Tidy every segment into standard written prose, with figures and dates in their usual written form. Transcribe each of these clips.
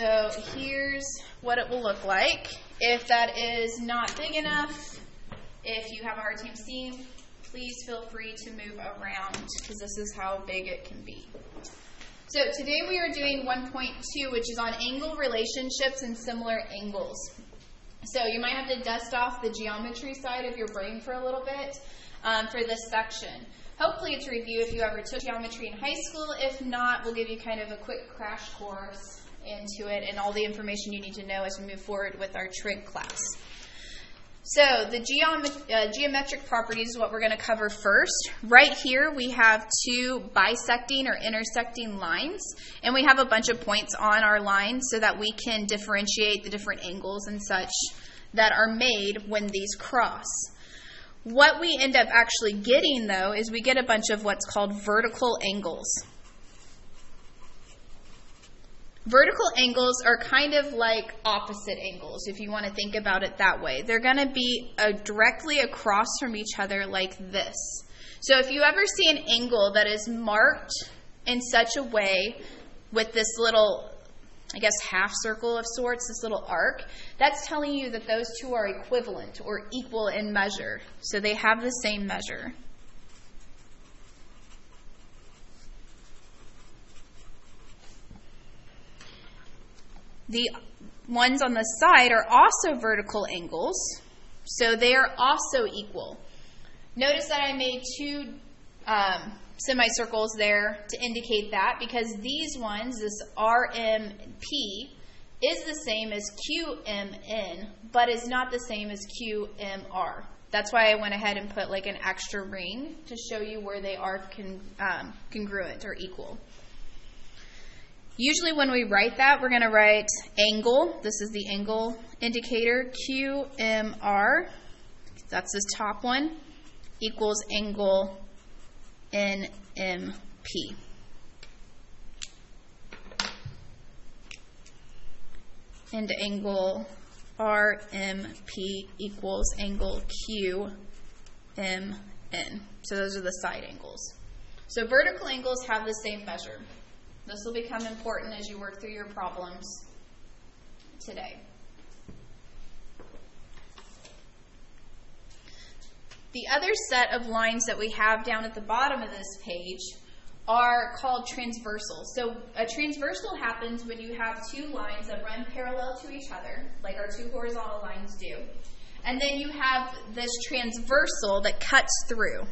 So here's what it will look like. If that is not big enough, if you have a hard time seeing, please feel free to move around because this is how big it can be. So today we are doing 1.2, which is on angle relationships and similar angles. So you might have to dust off the geometry side of your brain for a little bit for this section. Hopefully it's a review if you ever took geometry in high school. If not, we'll give you kind of a quick crash course into it and all the information you need to know as we move forward with our trig class. So the geometric properties is what we're going to cover first. Right here we have two bisecting or intersecting lines, and we have a bunch of points on our line so that we can differentiate the different angles and such that are made when these cross. What we end up actually getting, though, is we get a bunch of what's called vertical angles. Vertical angles are kind of like opposite angles, if you want to think about it that way. They're going to be directly across from each other like this. So if you ever see an angle that is marked in such a way with this little, I guess, half circle of sorts, this little arc, that's telling you that those two are equivalent or equal in measure. So they have the same measure. The ones on the side are also vertical angles, so they are also equal. Notice that I made two semicircles there to indicate that, because these ones, this RMP, is the same as QMN, but is not the same as QMR. That's why I went ahead and put like an extra ring to show you where they are congruent or equal. Usually when we write that, we're going to write angle. This is the angle indicator, QMR. That's this top one, equals angle NMP. And angle RMP equals angle QMN. So those are the side angles. So vertical angles have the same measure. This will become important as you work through your problems today. The other set of lines that we have down at the bottom of this page are called transversals. So a transversal happens when you have two lines that run parallel to each other, like our two horizontal lines do. And then you have this transversal that cuts through.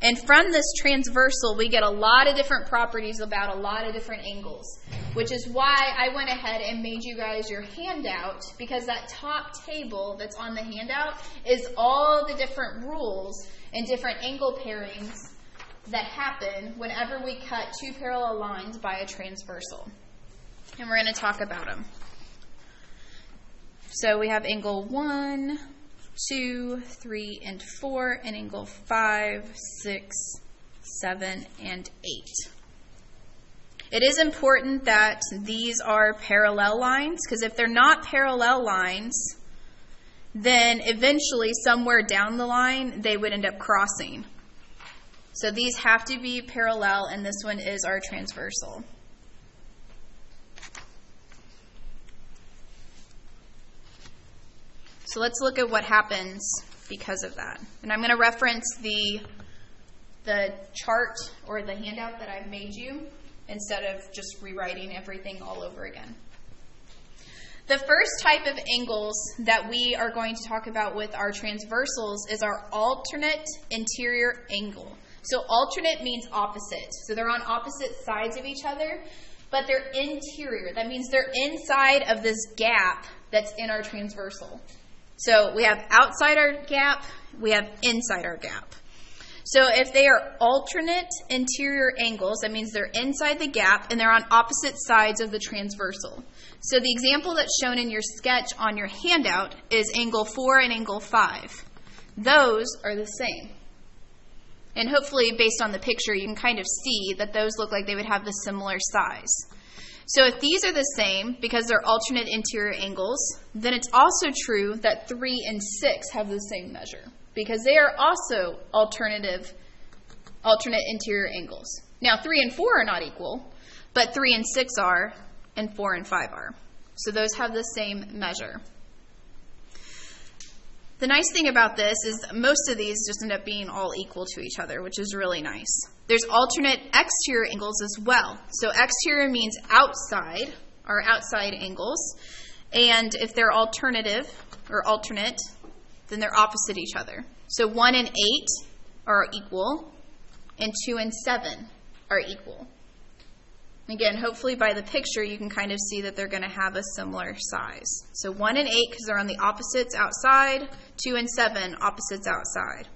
And from this transversal, we get a lot of different properties about a lot of different angles, which is why I went ahead and made you guys your handout, because that top table that's on the handout is all the different rules and different angle pairings that happen whenever we cut two parallel lines by a transversal. And we're going to talk about them. So we have angle 1, 2, 3, and 4, and angle 5, 6, 7, and 8. It is important that these are parallel lines, because if they're not parallel lines, then eventually somewhere down the line they would end up crossing. So these have to be parallel, and this one is our transversal. So let's look at what happens because of that. And I'm going to reference the chart or the handout that I've made you instead of just rewriting everything all over again. The first type of angles that we are going to talk about with our transversals is our alternate interior angle. So alternate means opposite. So they're on opposite sides of each other, but they're interior. That means they're inside of this gap that's in our transversal. So we have outside our gap, we have inside our gap. So if they are alternate interior angles, that means they're inside the gap and they're on opposite sides of the transversal. So the example that's shown in your sketch on your handout is angle 4 and angle 5. Those are the same. And hopefully, based on the picture, you can kind of see that those look like they would have the similar size. So if these are the same, because they're alternate interior angles, then it's also true that 3 and 6 have the same measure, because they are also alternate interior angles. Now, 3 and 4 are not equal, but 3 and 6 are, and 4 and 5 are. So those have the same measure. The nice thing about this is most of these just end up being all equal to each other, which is really nice. There's alternate exterior angles as well. So exterior means outside, or outside angles. And if they're alternative, or alternate, then they're opposite each other. So 1 and 8 are equal, and 2 and 7 are equal. Again, hopefully by the picture you can kind of see that they're going to have a similar size. So 1 and 8 because they're on the opposites outside, 2 and 7 opposites outside.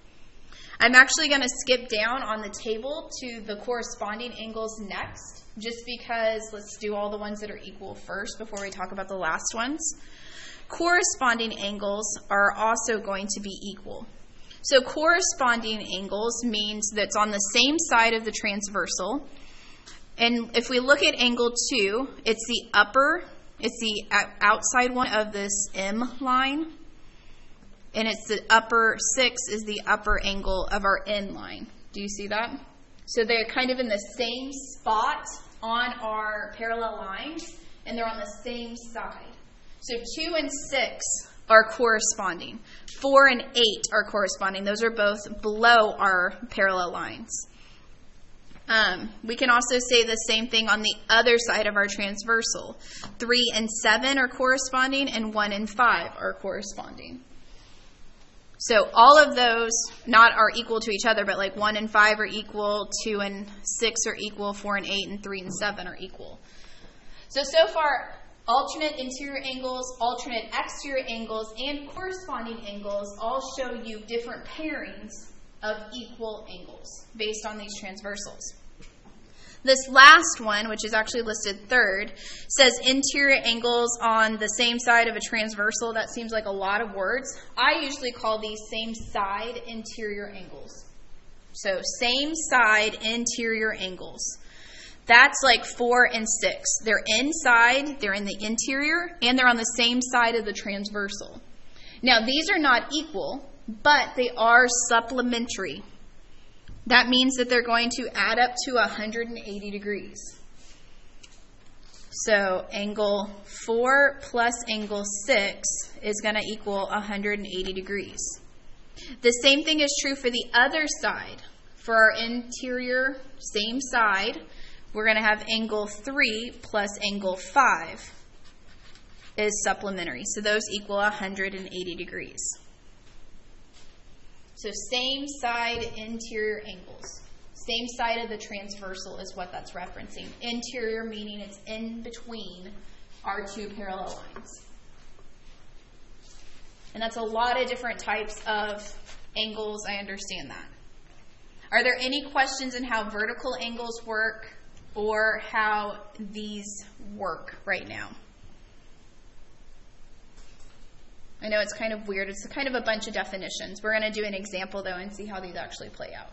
I'm actually going to skip down on the table to the corresponding angles next, just because let's do all the ones that are equal first before we talk about the last ones. Corresponding angles are also going to be equal. So corresponding angles means that's on the same side of the transversal. And if we look at angle 2, it's the outside one of this M line. And it's the upper 6 is the upper angle of our N line. Do you see that? So they're kind of in the same spot on our parallel lines, and they're on the same side. So 2 and 6 are corresponding. 4 and 8 are corresponding. Those are both below our parallel lines. We can also say the same thing on the other side of our transversal. 3 and 7 are corresponding, and 1 and 5 are corresponding. So all of those not are equal to each other, but like 1 and 5 are equal, 2 and 6 are equal, 4 and 8, and 3 and 7 are equal. So far, alternate interior angles, alternate exterior angles, and corresponding angles all show you different pairings of equal angles based on these transversals. This last one, which is actually listed third, says interior angles on the same side of a transversal. That seems like a lot of words. I usually call these same side interior angles. So same side interior angles. That's like 4 and 6. They're inside, they're in the interior, and they're on the same side of the transversal. Now, these are not equal, but they are supplementary. That means that they're going to add up to 180 degrees. So angle 4 plus angle 6 is going to equal 180 degrees. The same thing is true for the other side. For our interior, same side, we're going to have angle 3 plus angle 5 is supplementary. So those equal 180 degrees. So same side interior angles. Same side of the transversal is what that's referencing. Interior meaning it's in between our two parallel lines. And that's a lot of different types of angles. I understand that. Are there any questions in how vertical angles work or how these work right now? I know it's kind of weird. It's kind of a bunch of definitions. We're going to do an example, though, and see how these actually play out.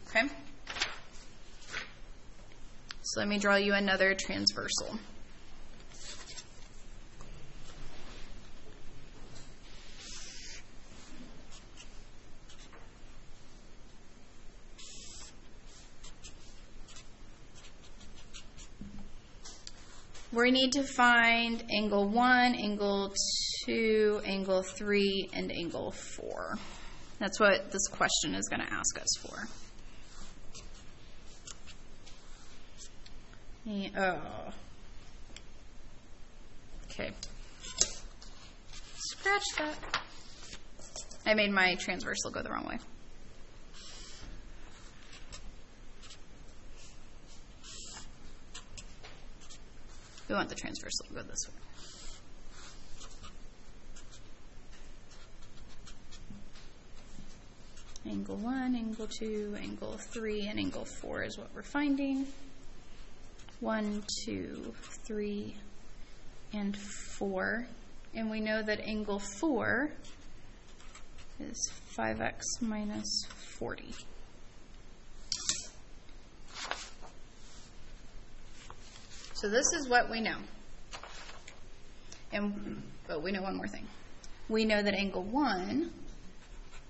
Okay? So let me draw you another transversal. We need to find angle 1, angle 2, angle 3, and angle 4. That's what this question is going to ask us for. Okay. Scratch that. I made my transversal go the wrong way. We want the transversal to go this way. Angle 1, angle 2, angle 3, and angle 4 is what we're finding. 1, 2, 3, and 4. And we know that angle 4 is 5x minus 40. So this is what we know. But we know one more thing. We know that angle 1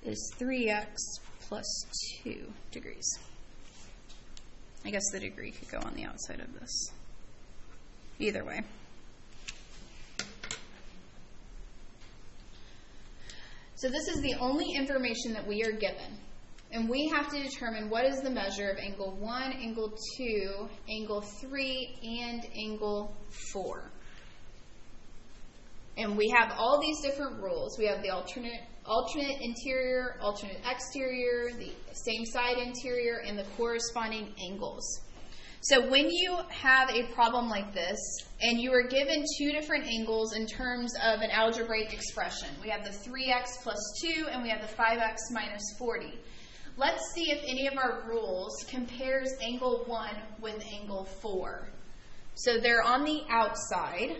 is 3x plus 2 degrees. I guess the degree could go on the outside of this. Either way. So this is the only information that we are given. And we have to determine what is the measure of angle 1, angle 2, angle 3, and angle 4. And we have all these different rules. We have the alternate interior, alternate exterior, the same side interior, and the corresponding angles. So when you have a problem like this, and you are given two different angles in terms of an algebraic expression, we have the 3x plus 2, and we have the 5x minus 40. Let's see if any of our rules compares angle 1 with angle 4. So they're on the outside,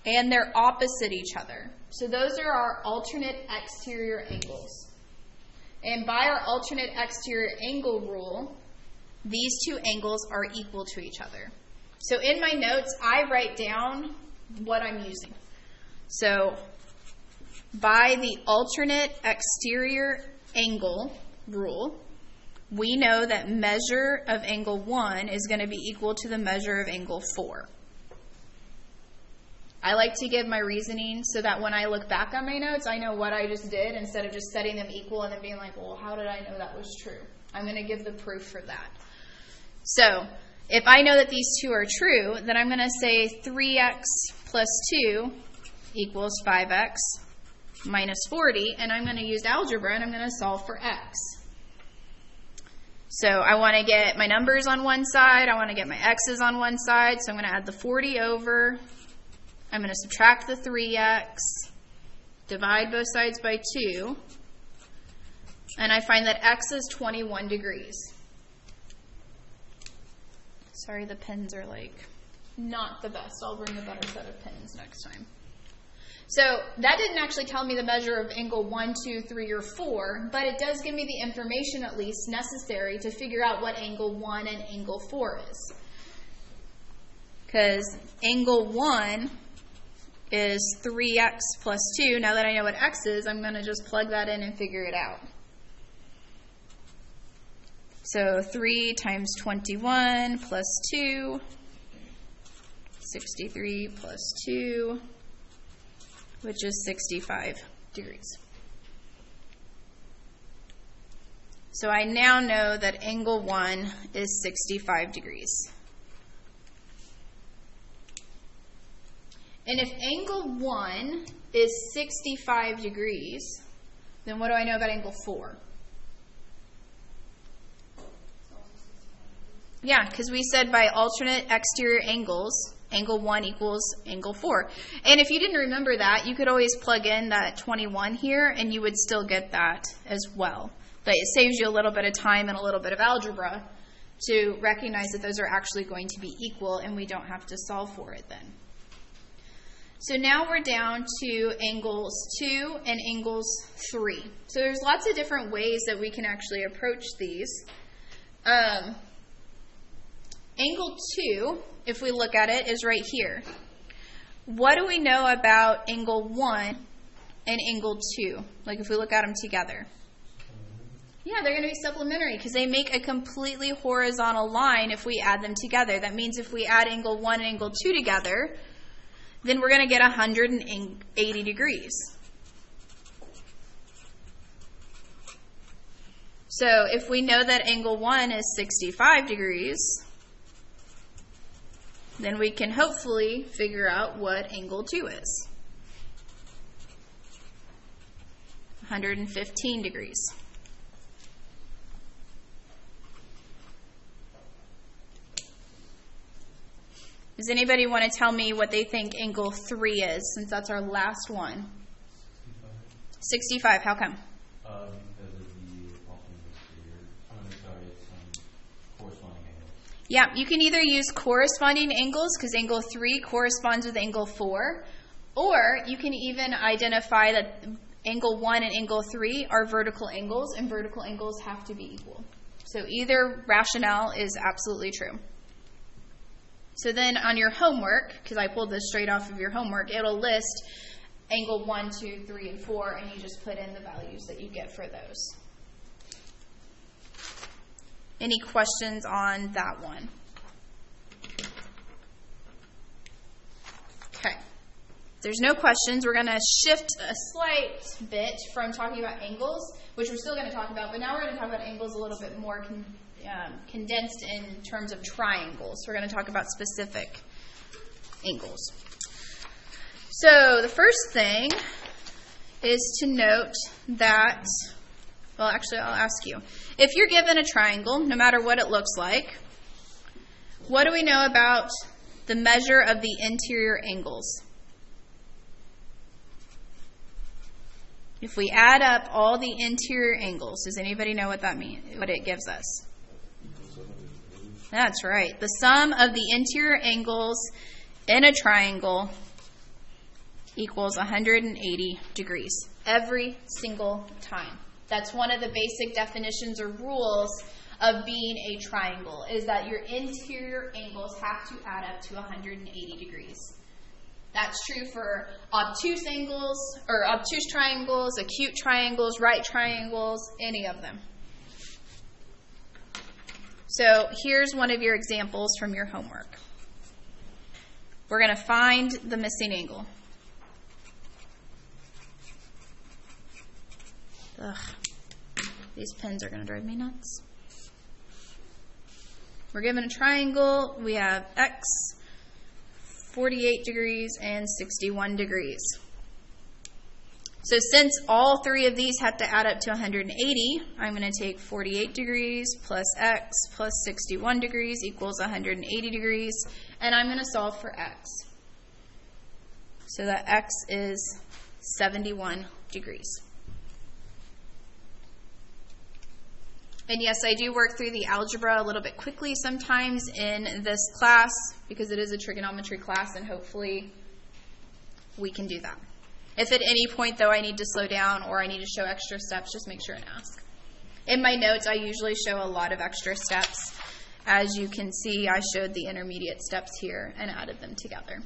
and they're opposite each other. So those are our alternate exterior angles. And by our alternate exterior angle rule, these two angles are equal to each other. So in my notes, I write down what I'm using. So by the alternate exterior angle rule, we know that measure of angle 1 is going to be equal to the measure of angle 4. I like to give my reasoning so that when I look back on my notes, I know what I just did instead of just setting them equal and then being like, well, how did I know that was true? I'm going to give the proof for that. So if I know that these two are true, then I'm going to say 3x plus 2 equals 5x minus 40, and I'm going to use algebra and I'm going to solve for x. So I want to get my numbers on one side, I want to get my x's on one side, so I'm going to add the 40 over. I'm going to subtract the 3x, divide both sides by 2, and I find that x is 21 degrees. Sorry, the pens are like not the best. I'll bring a better set of pens next time. So that didn't actually tell me the measure of angle 1, 2, 3, or 4, but it does give me the information at least necessary to figure out what angle 1 and angle 4 is. Because angle 1 is 3x plus 2. Now that I know what x is, I'm going to just plug that in and figure it out. So 3 times 21 plus 2, 63 plus 2, which is 65 degrees. So I now know that angle 1 is 65 degrees. And if angle 1 is 65 degrees, then what do I know about angle 4? Yeah, because we said by alternate exterior angles, angle 1 equals angle 4. And if you didn't remember that, you could always plug in that 21 here, and you would still get that as well. But it saves you a little bit of time and a little bit of algebra to recognize that those are actually going to be equal, and we don't have to solve for it then. So now we're down to angles 2 and angles 3. So there's lots of different ways that we can actually approach these. Angle 2, if we look at it, is right here. What do we know about angle 1 and angle 2? Like if we look at them together. Yeah, they're going to be supplementary because they make a completely horizontal line if we add them together. That means if we add angle 1 and angle 2 together, then we're going to get 180 degrees. So if we know that angle 1 is 65 degrees, then we can hopefully figure out what angle 2 is. 115 degrees. Does anybody want to tell me what they think angle 3 is, since that's our last one? 65. How come? Because of the alternate exterior. It's corresponding angles. Yeah, you can either use corresponding angles, because angle 3 corresponds with angle 4, or you can even identify that angle 1 and angle 3 are vertical angles, and vertical angles have to be equal. So either rationale is absolutely true. So then on your homework, because I pulled this straight off of your homework, it'll list angle 1, 2, 3, and 4, and you just put in the values that you get for those. Any questions on that one? Okay. If there's no questions, we're going to shift a slight bit from talking about angles, which we're still going to talk about, but now we're going to talk about angles a little bit more condensed in terms of triangles. We're going to talk about specific angles. So the first thing is to note that, well, actually, I'll ask you. If you're given a triangle, no matter what it looks like, what do we know about the measure of the interior angles? If we add up all the interior angles, does anybody know what that means? What it gives us? That's right. The sum of the interior angles in a triangle equals 180 degrees every single time. That's one of the basic definitions or rules of being a triangle, is that your interior angles have to add up to 180 degrees. That's true for obtuse angles, or obtuse triangles, acute triangles, right triangles, any of them. So here's one of your examples from your homework. We're going to find the missing angle. Ugh, these pens are going to drive me nuts. We're given a triangle. We have x, 48 degrees, and 61 degrees. So since all three of these have to add up to 180, I'm going to take 48 degrees plus x plus 61 degrees equals 180 degrees, and I'm going to solve for x. So that x is 71 degrees. And yes, I do work through the algebra a little bit quickly sometimes in this class because it is a trigonometry class, and hopefully we can do that. If at any point, though, I need to slow down or I need to show extra steps, just make sure and ask. In my notes, I usually show a lot of extra steps. As you can see, I showed the intermediate steps here and added them together.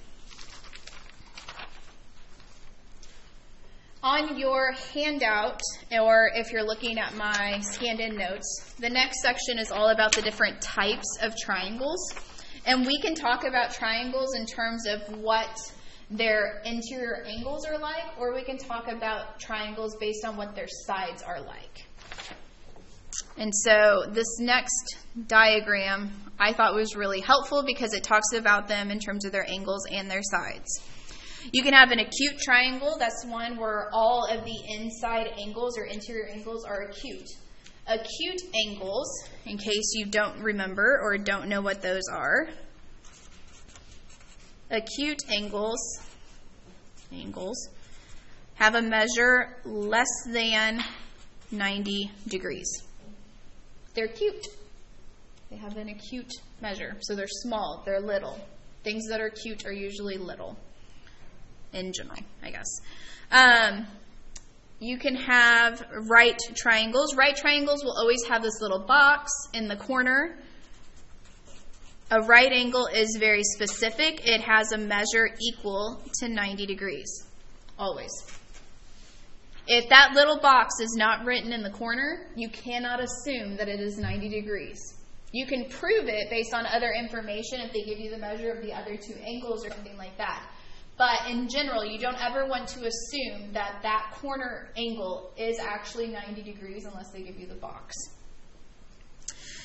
On your handout, or if you're looking at my scanned-in notes, the next section is all about the different types of triangles. And we can talk about triangles in terms of what their interior angles are like, or we can talk about triangles based on what their sides are like. And so this next diagram I thought was really helpful because it talks about them in terms of their angles and their sides. You can have an acute triangle. That's one where all of the inside angles or interior angles are acute. Acute angles, in case you don't remember or don't know what those are, acute angles have a measure less than 90 degrees. They're acute. They have an acute measure. So they're small, they're little. Things that are acute are usually little. In general, I guess. You can have right triangles. Right triangles will always have this little box in the corner. A right angle is very specific. It has a measure equal to 90 degrees, always. If that little box is not written in the corner, you cannot assume that it is 90 degrees. You can prove it based on other information if they give you the measure of the other two angles or something like that. But in general, you don't ever want to assume that that corner angle is actually 90 degrees unless they give you the box.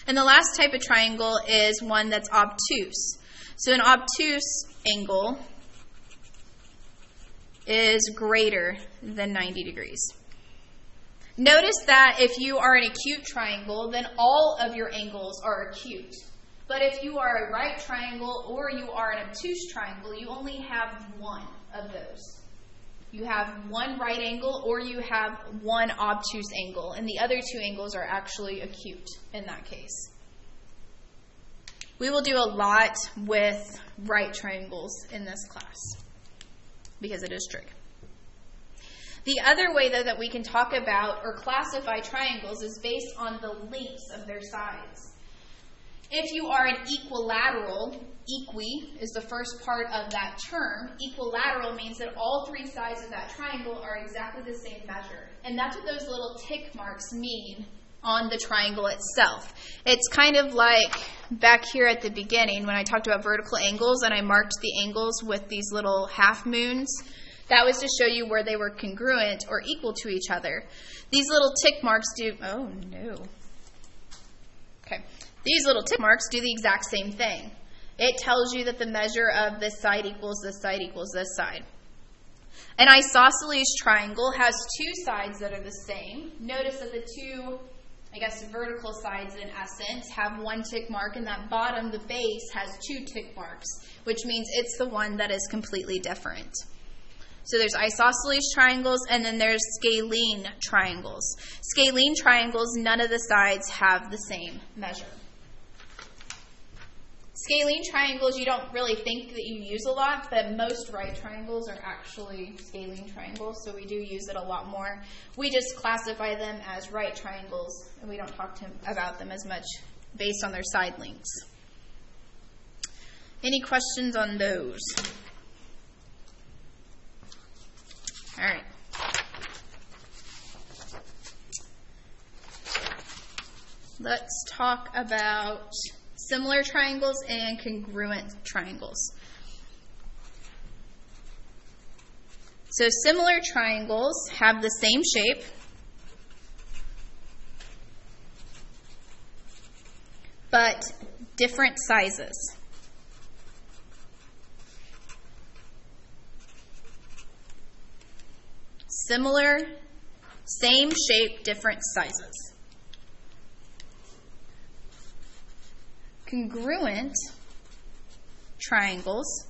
And the last type of triangle is one that's obtuse. So an obtuse angle is greater than 90 degrees. Notice that if you are an acute triangle, then all of your angles are acute. But if you are a right triangle or you are an obtuse triangle, you only have one of those. You have one right angle or you have one obtuse angle, and the other two angles are actually acute in that case. We will do a lot with right triangles in this class because it is trig. The other way, though, that we can talk about or classify triangles is based on the lengths of their sides. If you are an equilateral, equi is the first part of that term. Equilateral means that all three sides of that triangle are exactly the same measure. And that's what those little tick marks mean on the triangle itself. It's kind of like back here at the beginning when I talked about vertical angles and I marked the angles with these little half moons. That was to show you where they were congruent or equal to each other. These little tick marks do, oh no. Okay. These little tick marks do the exact same thing. It tells you that the measure of this side equals this side equals this side. An isosceles triangle has two sides that are the same. Notice that the two, I guess, vertical sides in essence have one tick mark, and that bottom, the base, has two tick marks, which means it's the one that is completely different. So there's isosceles triangles, and then there's scalene triangles. Scalene triangles, none of the sides have the same measure. Scalene triangles, you don't really think that you use a lot, but most right triangles are actually scalene triangles, so we do use it a lot more. We just classify them as right triangles, and we don't talk about them as much based on their side lengths. Any questions on those? All right. Let's talk about similar triangles and congruent triangles. So similar triangles have the same shape, but different sizes. Similar, same shape, different sizes. Congruent triangles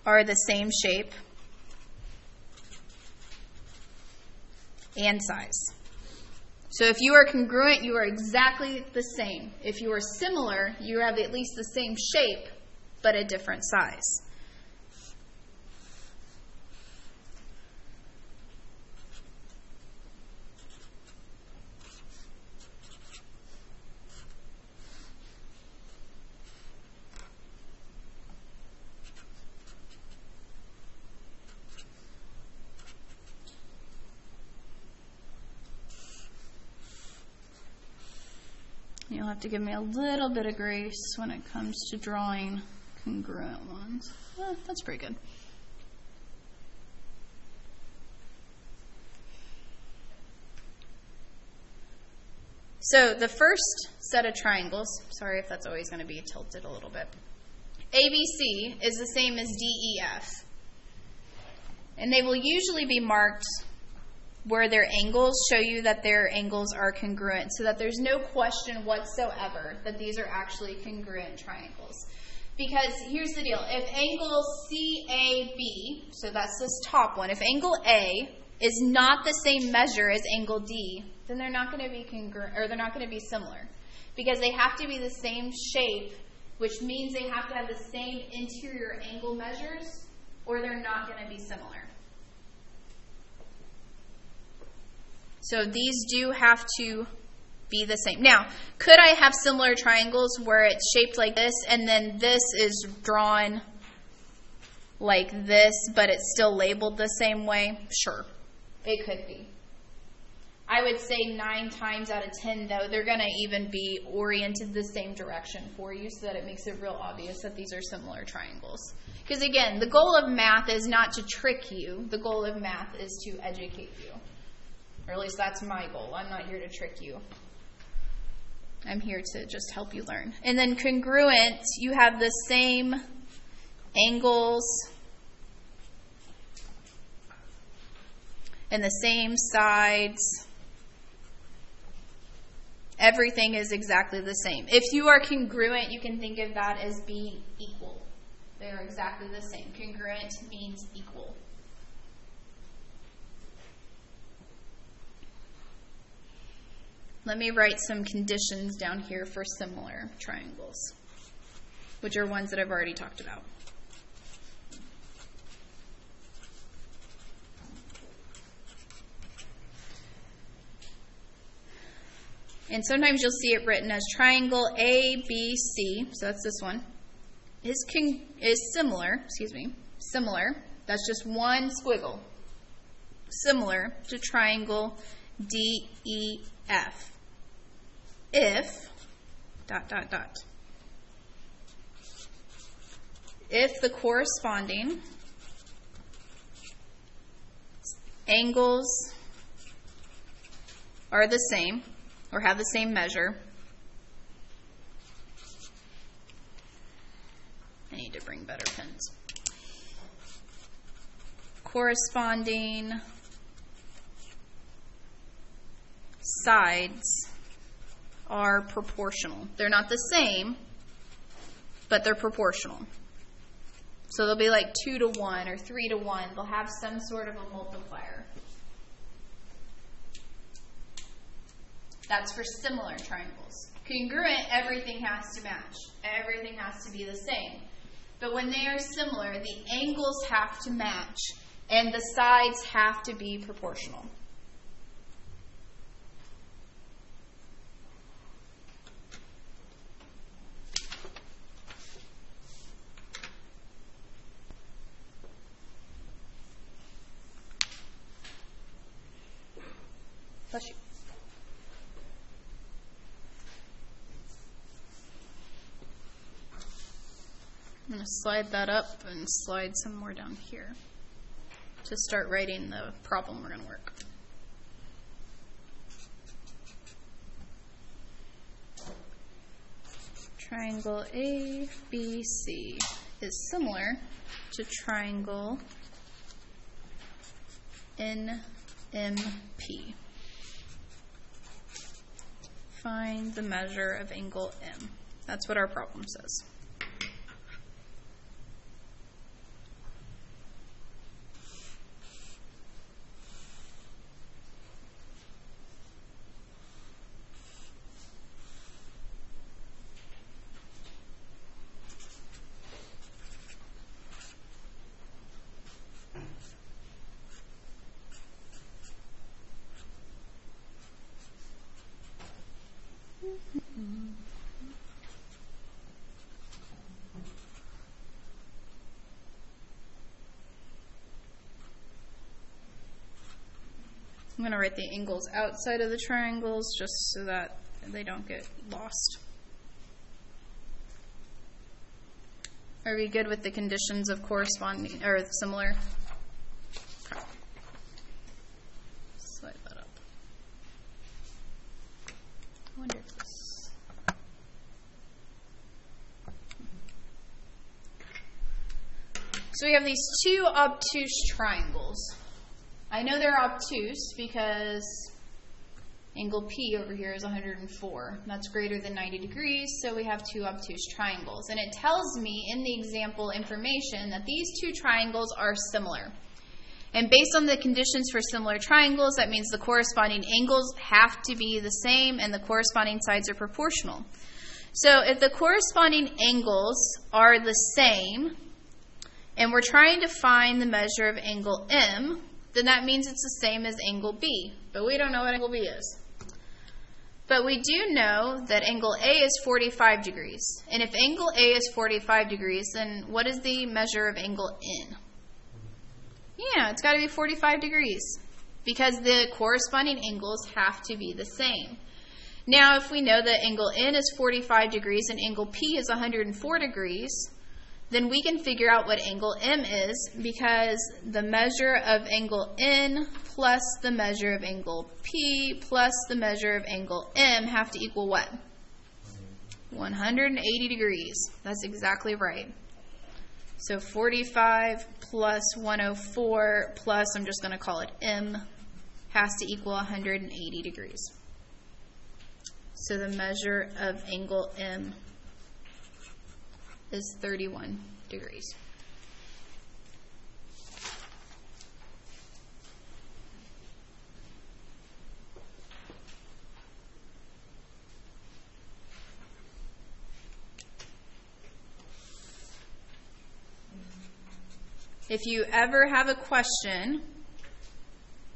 are the same shape and size. So if you are congruent, you are exactly the same. If you are similar, you have at least the same shape, but a different size. You'll have to give me a little bit of grace when it comes to drawing congruent ones. That's pretty good. So the first set of triangles, sorry if that's always going to be tilted a little bit. ABC is the same as DEF. And they will usually be marked where their angles show you that their angles are congruent, so that there's no question whatsoever that these are actually congruent triangles. Because here's the deal, if angle CAB, so that's this top one, if angle A is not the same measure as angle D, then they're not going to be congruent, or they're not going to be similar. Because they have to be the same shape, which means they have to have the same interior angle measures, or they're not going to be similar. So these do have to be the same. Now, could I have similar triangles where it's shaped like this and then this is drawn like this, but it's still labeled the same way? Sure, it could be. I would say 9 times out of 10, though, they're going to even be oriented the same direction for you so that it makes it real obvious that these are similar triangles. Because again, the goal of math is not to trick you. The goal of math is to educate you. Or at least that's my goal. I'm not here to trick you. I'm here to just help you learn. And then congruent, you have the same angles and the same sides. Everything is exactly the same. If you are congruent, you can think of that as being equal. They are exactly the same. Congruent means equal. Let me write some conditions down here for similar triangles, which are ones that I've already talked about. And sometimes you'll see it written as triangle ABC, so that's this one, is similar, similar, that's just one squiggle, similar to triangle DEF. If, dot, dot, dot. If the corresponding angles are the same or have the same measure. I need to bring better pens. Corresponding sides are proportional. They're not the same, but they're proportional. So they'll be like 2 to 1 or 3 to 1. They'll have some sort of a multiplier. That's for similar triangles. Congruent, everything has to match. Everything has to be the same. But when they are similar, the angles have to match and the sides have to be proportional. Bless you. I'm going to slide that up and slide some more down here to start writing the problem we're going to work. Triangle ABC is similar to triangle NMP. Find the measure of angle M. That's what our problem says. I'm going to write the angles outside of the triangles just so that they don't get lost. Are we good with the conditions of corresponding or similar? Okay. Slide that up. I wonder if this. So we have these two obtuse triangles. I know they're obtuse because angle P over here is 104. That's greater than 90 degrees, so we have two obtuse triangles. And it tells me in the example information that these two triangles are similar. And based on the conditions for similar triangles, that means the corresponding angles have to be the same and the corresponding sides are proportional. So if the corresponding angles are the same, and we're trying to find the measure of angle M, then that means it's the same as angle B. But we don't know what angle B is. But we do know that angle A is 45 degrees. And if angle A is 45 degrees, then what is the measure of angle N? Yeah, it's got to be 45 degrees because the corresponding angles have to be the same. Now, if we know that angle N is 45 degrees and angle P is 104 degrees, then we can figure out what angle M is because the measure of angle N plus the measure of angle P plus the measure of angle M have to equal what? 180 degrees. That's exactly right. So 45 plus 104 plus, I'm just going to call it M, has to equal 180 degrees. So the measure of angle M is 31 degrees. If you ever have a question,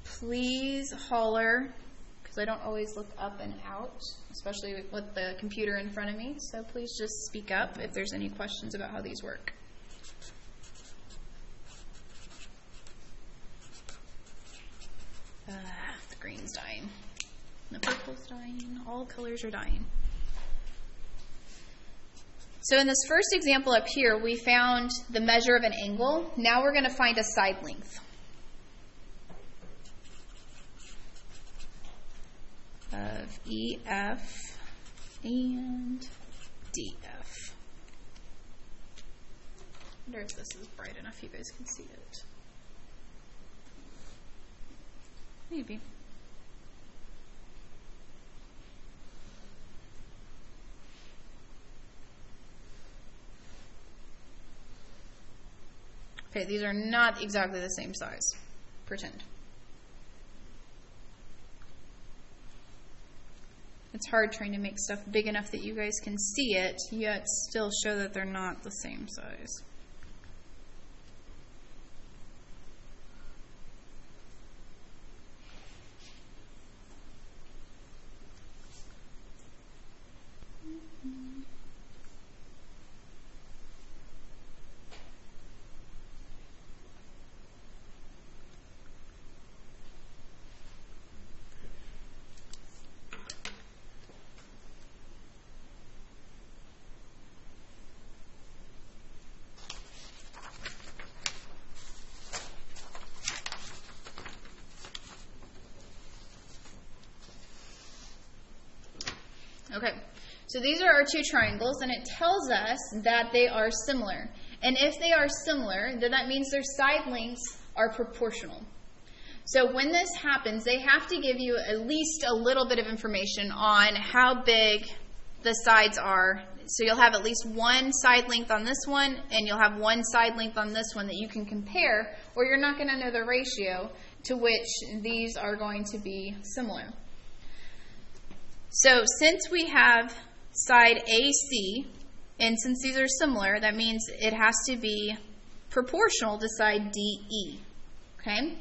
please holler, because I don't always look up and out, especially with the computer in front of me. So please just speak up if there's any questions about how these work. The green's dying. The purple's dying. All colors are dying. So in this first example up here, we found the measure of an angle. Now we're going to find a side length. Of EF and DF. I wonder if this is bright enough you guys can see it. Maybe. Okay, these are not exactly the same size. Pretend. It's hard trying to make stuff big enough that you guys can see it, yet still show that they're not the same size. Okay, so these are our two triangles, and it tells us that they are similar. And if they are similar, then that means their side lengths are proportional. So when this happens, they have to give you at least a little bit of information on how big the sides are. So you'll have at least one side length on this one, and you'll have one side length on this one that you can compare, or you're not going to know the ratio to which these are going to be similar. So since we have side AC, and since these are similar, that means it has to be proportional to side DE. Okay?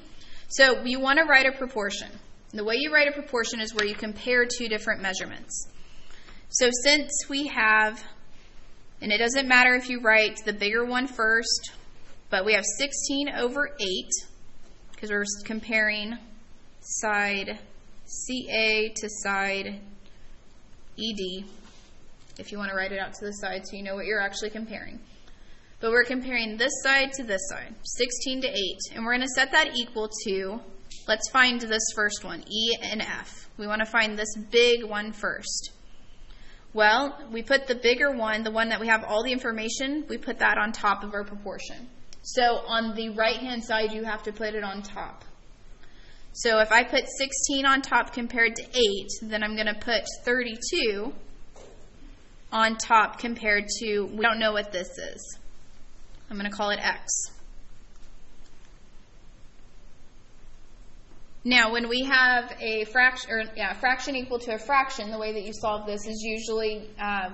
So you want to write a proportion. The way you write a proportion is where you compare two different measurements. So since we have, and it doesn't matter if you write the bigger one first, but we have 16 over 8, because we're comparing side CA to side ED, if you want to write it out to the side so you know what you're actually comparing. But we're comparing this side to this side, 16 to 8. And we're going to set that equal to, let's find this first one, E and F. We want to find this big one first. Well, we put the bigger one, the one that we have all the information, we put that on top of our proportion. So on the right-hand side, you have to put it on top. So if I put 16 on top compared to 8, then I'm going to put 32 on top compared to, we don't know what this is. I'm going to call it X. Now, when we have a fraction equal to a fraction, the way that you solve this is usually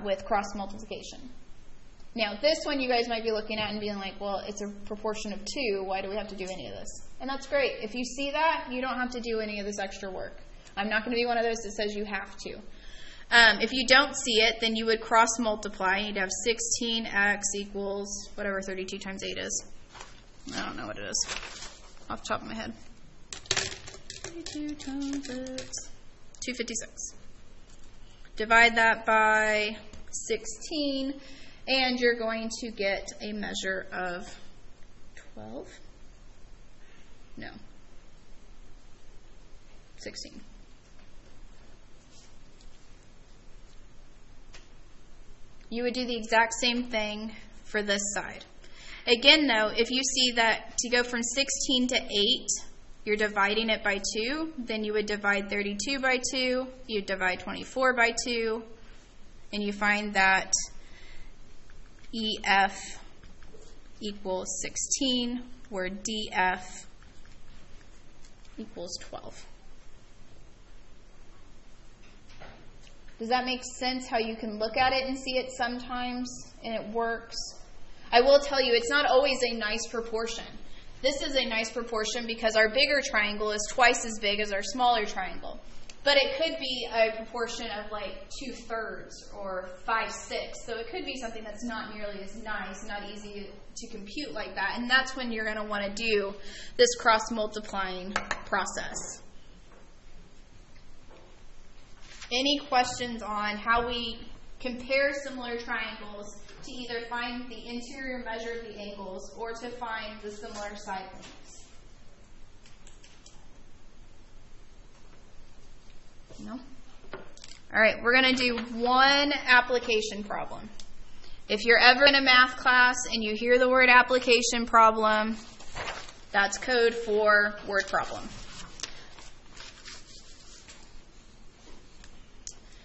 with cross multiplication. Now, this one you guys might be looking at and being like, well, it's a proportion of 2. Why do we have to do any of this? And that's great. If you see that, you don't have to do any of this extra work. I'm not going to be one of those that says you have to. If you don't see it, then you would cross multiply. You'd have 16x equals whatever 32 times 8 is. I don't know what it is off the top of my head. 32 times 8, 256. Divide that by 16, and you're going to get a measure of 12. No. 16. You would do the exact same thing for this side. Again, though, if you see that to go from 16 to 8, you're dividing it by 2, then you would divide 32 by 2, you divide 24 by 2, and you find that EF equals 16, where DF equals 12. Does that make sense how you can look at it and see it sometimes and it works? I will tell you, it's not always a nice proportion. This is a nice proportion because our bigger triangle is twice as big as our smaller triangle. But it could be a proportion of like 2/3 or 5/6. So it could be something that's not nearly as nice, not easy to compute like that. And that's when you're going to want to do this cross multiplying process. Any questions on how we compare similar triangles to either find the interior measure of the angles or to find the similar side lengths? No? All right, we're going to do one application problem. If you're ever in a math class and you hear the word application problem, that's code for word problem.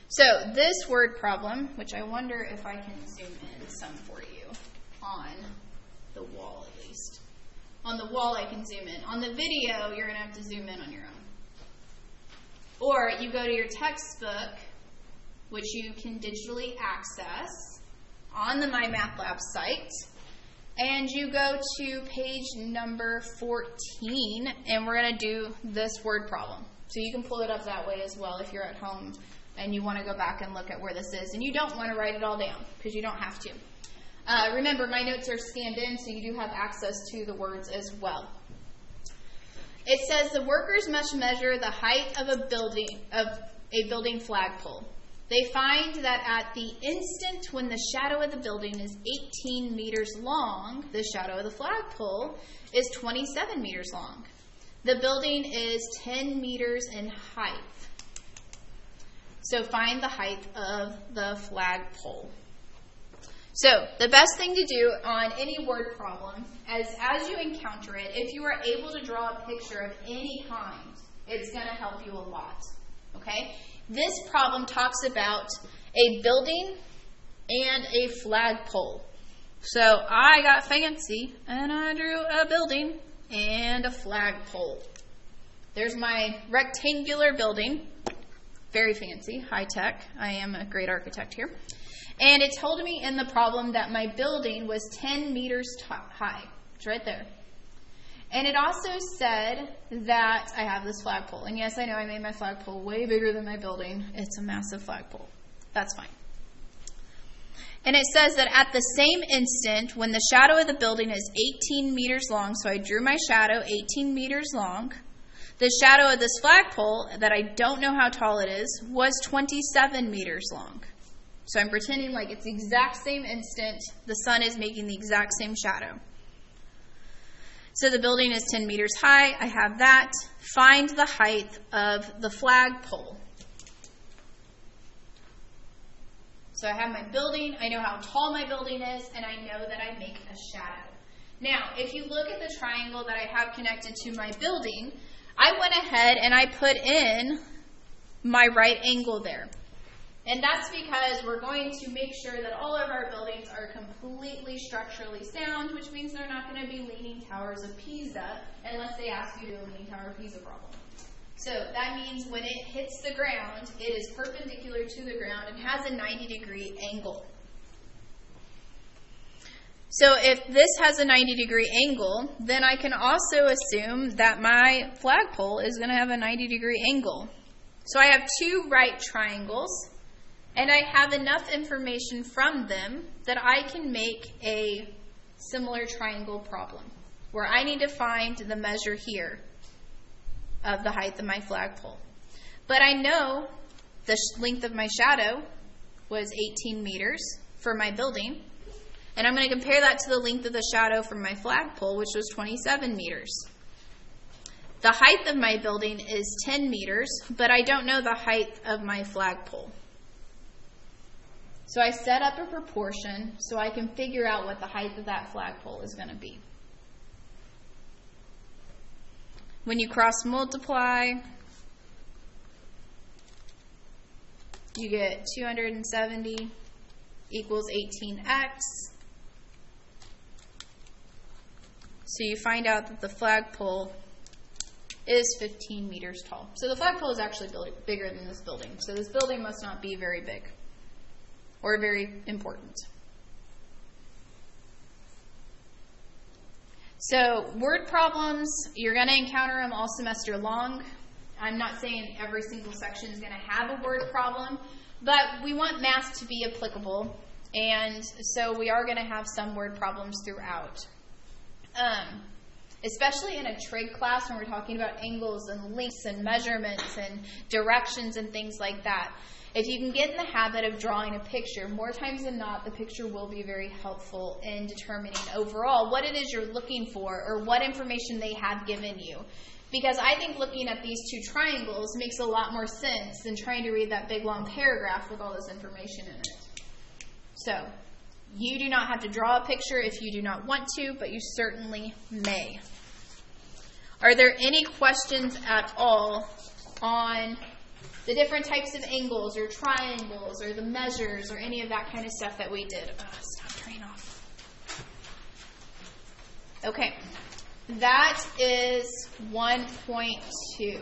So this word problem, which I wonder if I can zoom in some for you, on the wall at least. On the wall I can zoom in. On the video, you're going to have to zoom in on your own. Or you go to your textbook, which you can digitally access on the MyMathLab site, and you go to page number 14, and we're going to do this word problem. So you can pull it up that way as well if you're at home and you want to go back and look at where this is. And you don't want to write it all down because you don't have to. Remember, my notes are scanned in, so you do have access to the words as well. It says the workers must measure the height of a building flagpole. They find that at the instant when the shadow of the building is 18 meters long, the shadow of the flagpole is 27 meters long. The building is 10 meters in height. So find the height of the flagpole. So the best thing to do on any word problem is as you encounter it, if you are able to draw a picture of any kind, it's going to help you a lot. Okay? This problem talks about a building and a flagpole. So I got fancy and I drew a building and a flagpole. There's my rectangular building. Very fancy, high tech. I am a great architect here. And it told me in the problem that my building was 10 meters high. It's right there. And it also said that I have this flagpole. And yes, I know I made my flagpole way bigger than my building. It's a massive flagpole. That's fine. And it says that at the same instant, when the shadow of the building is 18 meters long, so I drew my shadow 18 meters long, the shadow of this flagpole, that I don't know how tall it is, was 27 meters long. So I'm pretending like it's the exact same instant the sun is making the exact same shadow. So the building is 10 meters high. I have that. Find the height of the flagpole. So I have my building. I know how tall my building is, and I know that I make a shadow. Now, if you look at the triangle that I have connected to my building, I went ahead and I put in my right angle there. And that's because we're going to make sure that all of our buildings are completely structurally sound, which means they're not going to be leaning towers of Pisa unless they ask you to do a leaning tower of Pisa problem. So that means when it hits the ground, it is perpendicular to the ground and has a 90-degree angle. So if this has a 90-degree angle, then I can also assume that my flagpole is going to have a 90-degree angle. So I have two right triangles, and I have enough information from them that I can make a similar triangle problem, where I need to find the measure here of the height of my flagpole. But I know the length of my shadow was 18 meters for my building, and I'm going to compare that to the length of the shadow from my flagpole, which was 27 meters. The height of my building is 10 meters, but I don't know the height of my flagpole. So I set up a proportion so I can figure out what the height of that flagpole is going to be. When you cross multiply, you get 270 equals 18x. So you find out that the flagpole is 15 meters tall. So the flagpole is actually bigger than this building. So this building must not be very big or very important. So word problems, you're going to encounter them all semester long. I'm not saying every single section is going to have a word problem, but we want math to be applicable, and so we are going to have some word problems throughout. especially in a trig class when we're talking about angles and lengths and measurements and directions and things like that. If you can get in the habit of drawing a picture, more times than not, the picture will be very helpful in determining overall what it is you're looking for or what information they have given you. Because I think looking at these two triangles makes a lot more sense than trying to read that big long paragraph with all this information in it. So, you do not have to draw a picture if you do not want to, but you certainly may. Are there any questions at all on the different types of angles or triangles or the measures or any of that kind of stuff that we did? Stop turning off. Okay. That is 1.2.